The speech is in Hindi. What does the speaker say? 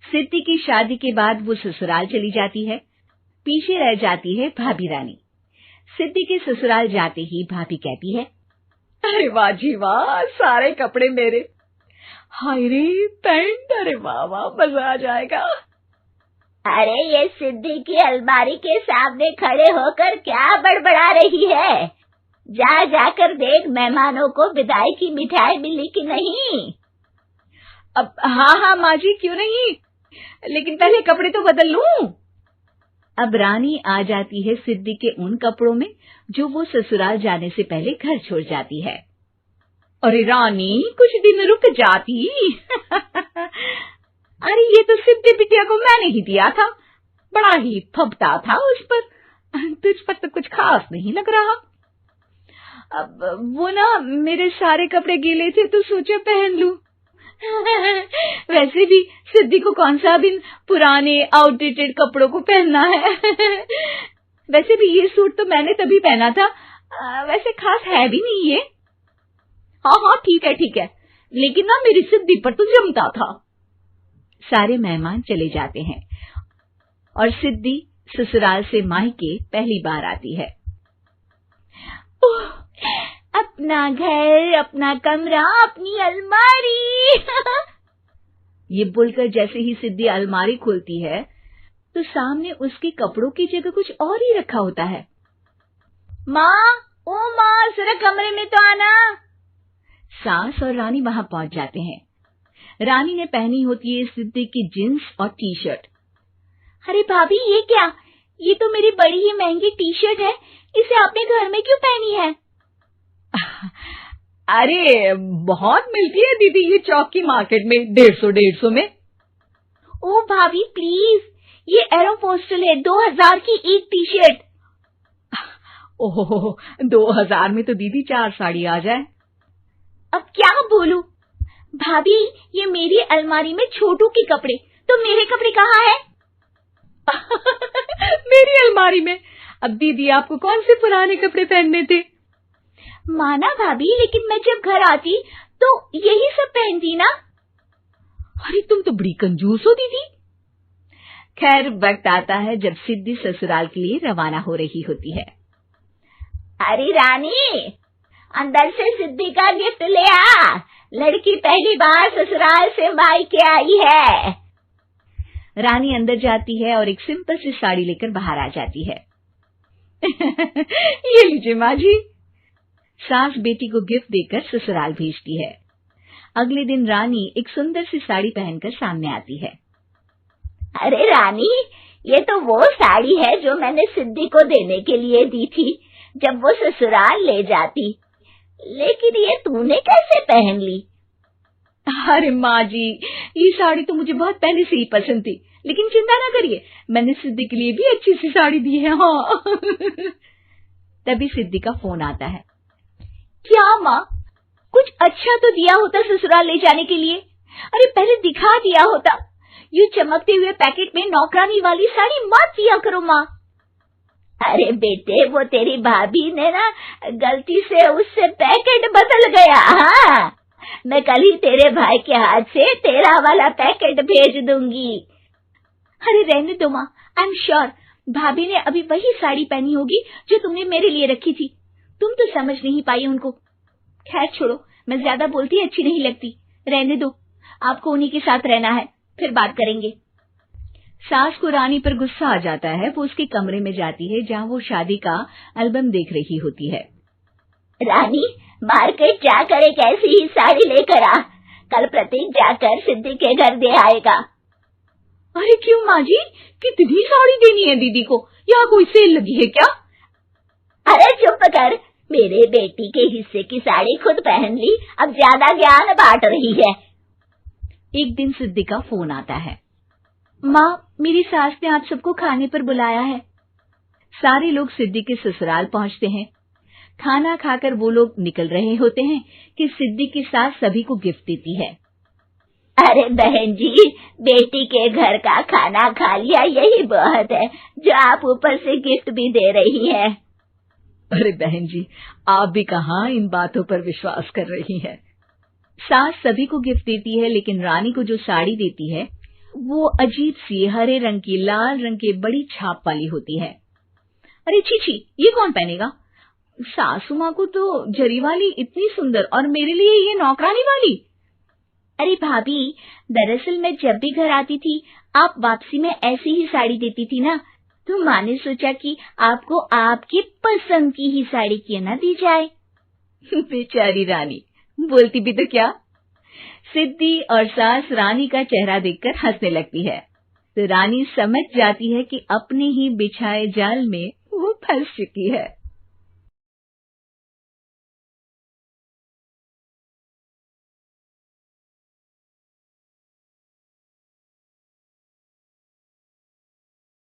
सिद्धि की शादी के बाद वो ससुराल चली जाती है। पीछे रह जाती है भाभी रानी। सिद्धि के ससुराल जाते ही भाभी कहती है, अरे वाह जी वाह, सारे कपड़े मेरे। हाय रे पैंट, अरे वाह वाह, मजा आ जाएगा। अरे ये सिद्धि की अलमारी के सामने खड़े होकर क्या बड़बड़ा रही है? जा जाकर देख मेहमानों को विदाई की मिठाई मिली कि नहीं। अब हाँ माँ जी, क्यों नहीं, लेकिन पहले कपड़े तो बदल लूं। अब रानी आ जाती है सिद्धि के उन कपड़ों में जो वो ससुराल जाने से पहले घर छोड़ जाती है। अरे रानी, कुछ दिन रुक जाती। अरे ये तो सिद्धि बिटिया को मैंने ही दिया था, बड़ा ही फबता था उस पर, तुझ पर तो कुछ खास नहीं लग रहा। अब वो ना मेरे सारे कपड़े गीले थे तो सोचा पहन लूं। वैसे भी सिद्धि को कौन सा दिन पुराने आउटडेटेड कपड़ों को पहनना है। वैसे भी ये सूट तो मैंने तभी पहना था, वैसे खास है भी नहीं ये। हाँ ठीक है, लेकिन ना मेरी सिद्धि पर तो जमता था। सारे मेहमान चले जाते हैं और सिद्धि ससुराल से मायके पहली बार आती है। अपना घर, अपना कमरा, अपनी अलमारी। ये बोलकर जैसे ही सिद्धि अलमारी खोलती है तो सामने उसके कपड़ों की जगह कुछ और ही रखा होता है। माँ, ओ माँ, जरा कमरे में तो आना। सास और रानी वहां पहुंच जाते हैं। रानी ने पहनी होती है सिद्धि की जींस और टी शर्ट। अरे भाभी, ये क्या? ये तो मेरी बड़ी ही महंगी टी शर्ट है, इसे आपने घर में क्यों पहनी है? अरे बहुत मिलती है दीदी ये चौक की मार्केट में, 150 में। ओ भाभी प्लीज, ये एरोपोस्टल है, 2000 की एक टी शर्ट। ओहो, 2000 में तो दीदी 4 साड़ी आ जाए। अब क्या बोलूं? भाभी, ये मेरी अलमारी में छोटू के कपड़े, तो मेरे कपड़े कहाँ हैं? मेरी अलमारी में? अब दीदी आपको कौन से पुराने कपड़े पहनने थे? माना भाभी, लेकिन मैं जब घर आती तो यही सब पहनती ना। अरे तुम तो बड़ी कंजूस हो दीदी। खैर, वक्त आता है जब सिद्धि ससुराल के लिए रवाना हो रही होती है। अरे रानी, अंदर से सिद्धि का गिफ्ट ले आ, लड़की पहली बार ससुराल से मायके आई है। रानी अंदर जाती है और एक सिंपल सी साड़ी लेकर बाहर आ जाती है। ये लीजिए माँ जी। सास बेटी को गिफ्ट देकर ससुराल भेजती है। अगले दिन रानी एक सुंदर सी साड़ी पहनकर सामने आती है। अरे रानी, ये तो वो साड़ी है जो मैंने सिद्धि को देने के लिए दी थी जब वो ससुराल ले जाती, लेकिन ये तूने कैसे पहन ली? अरे माँ जी, ये साड़ी तो मुझे बहुत पहले से ही पसंद थी, लेकिन चिंता ना करिए, मैंने सिद्धि के लिए भी अच्छी सी साड़ी दी है। हाँ। तभी सिद्धि का फोन आता है। क्या माँ, कुछ अच्छा तो दिया होता ससुराल ले जाने के लिए। अरे पहले दिखा दिया होता। ये चमकते हुए पैकेट में नौकरानी वाली साड़ी मत दिया करो माँ। अरे बेटे, वो तेरी भाभी ने ना गलती से उससे पैकेट बदल गया। हाँ, मैं कल ही तेरे भाई के हाथ से तेरा वाला पैकेट भेज दूंगी। अरे रहने दो माँ, आई एम श्योर भाभी ने अभी वही साड़ी पहनी होगी जो तुमने मेरे लिए रखी थी। तुम तो समझ नहीं पाई उनको। खैर छोड़ो, मैं ज्यादा बोलती अच्छी नहीं लगती, रहने दो, आपको उन्हीं के साथ रहना है, फिर बात करेंगे। सास को रानी पर गुस्सा आ जाता है। वो उसके कमरे में जाती है जहाँ वो शादी का एल्बम देख रही होती है। रानी, मार्केट जाकर एक ऐसी ही साड़ी लेकर आ, कल प्रतीक जाकर सिद्धि के घर दे आएगा। अरे क्यों माँ जी, कितनी साड़ी देनी है दीदी को? यहाँ कोई सेल लगी है क्या? अरे चुप कर, मेरे बेटी के हिस्से की साड़ी खुद पहन ली, अब ज्यादा ज्ञान बांट रही है। एक दिन सिद्धि का फोन आता है। माँ, मेरी सास ने आप सबको खाने पर बुलाया है। सारे लोग सिद्धि के ससुराल पहुँचते हैं। खाना खाकर वो लोग निकल रहे होते हैं कि सिद्धि की सास सभी को गिफ्ट देती है। अरे बहन जी, बेटी के घर का खाना खा लिया, यही बहुत है जो आप ऊपर से गिफ्ट भी दे रही है। अरे बहन जी, आप भी कहाँ इन बातों पर विश्वास कर रही हैं। सास सभी को गिफ्ट देती है, लेकिन रानी को जो साड़ी देती है वो अजीब सी हरे रंग की लाल रंग के बड़ी छाप वाली होती है। अरे छी छी, ये कौन पहनेगा? सासू माँ को तो जरी वाली इतनी सुंदर और मेरे लिए ये नौकरानी वाली। अरे भाभी, दरअसल मैं जब भी घर आती थी आप वापसी में ऐसी ही साड़ी देती थी ना, तो माँ ने सोचा कि आपको आपकी पसंद की ही साड़ी क्यों ना दी जाए। बेचारी रानी, बोलती भी तो क्या। सिद्धि और सास रानी का चेहरा देखकर हंसने लगती है, तो रानी समझ जाती है कि अपने ही बिछाए जाल में वो फंस चुकी है।